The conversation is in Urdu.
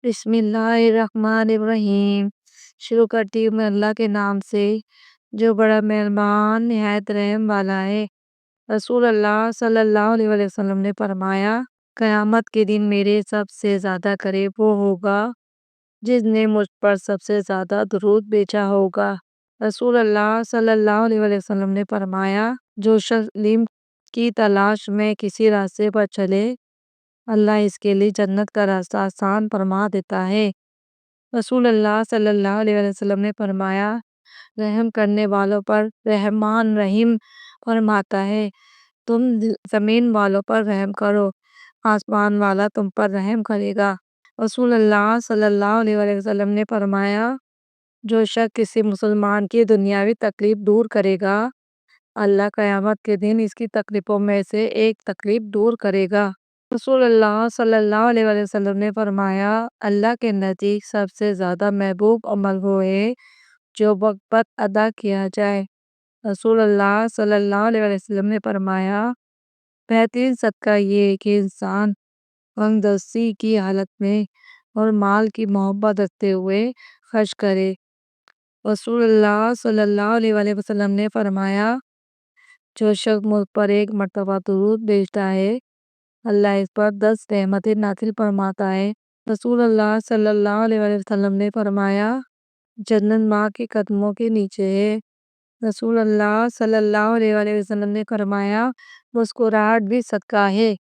بسم اللہ الرحمن الرحیم۔ شروع کرتی ہوں میں اللہ کے نام سے جو بڑا مہربان نہایت رحم والا ہے۔ رسول اللہ صلی اللہ علیہ وسلم نے فرمایا، قیامت کے دن میرے سب سے زیادہ قریب وہ ہوگا جس نے مجھ پر سب سے زیادہ درود بھیجا ہوگا۔ رسول اللہ صلی اللہ علیہ وسلم نے فرمایا، جو شخص علم کی تلاش میں کسی راستے پر چلے، اللہ اس کے لیے جنت کا راستہ آسان فرما دیتا ہے۔ رسول اللہ صلی اللہ علیہ وسلم نے فرمایا، رحم کرنے والوں پر رحمان رحیم فرماتا ہے، تم زمین والوں پر رحم کرو، آسمان والا تم پر رحم کرے گا۔ رسول اللہ صلی اللہ علیہ وسلم نے فرمایا، جو شخص کسی مسلمان کی دنیاوی تکلیف دور کرے گا، اللہ قیامت کے دن اس کی تکلیفوں میں سے ایک تکلیف دور کرے گا۔ رسول اللہ صلی اللہ علیہ وسلم نے فرمایا، اللہ کے نزدیک سب سے زیادہ محبوب عمل وہ ہے جو وقت پر ادا کیا جائے۔ رسول اللہ صلی اللہ علیہ وسلم نے فرمایا، بہترین صدقہ یہ ہے کہ انسان تنگدستی کی حالت میں اور مال کی محبت رکھتے ہوئے خرچ کرے۔ رسول اللہ صلی اللہ علیہ وسلم نے فرمایا، جو شخص مجھ پر ایک مرتبہ درود بھیجتا ہے، اللہ اس پر 10 رحمتیں نازل فرماتا ہے۔ رسول اللہ صلی اللہ علیہ وسلم نے فرمایا، جنت ماں کے قدموں کے نیچے ہے۔ رسول اللہ صلی اللہ علیہ وسلم نے فرمایا، مسکراہٹ بھی صدقہ ہے۔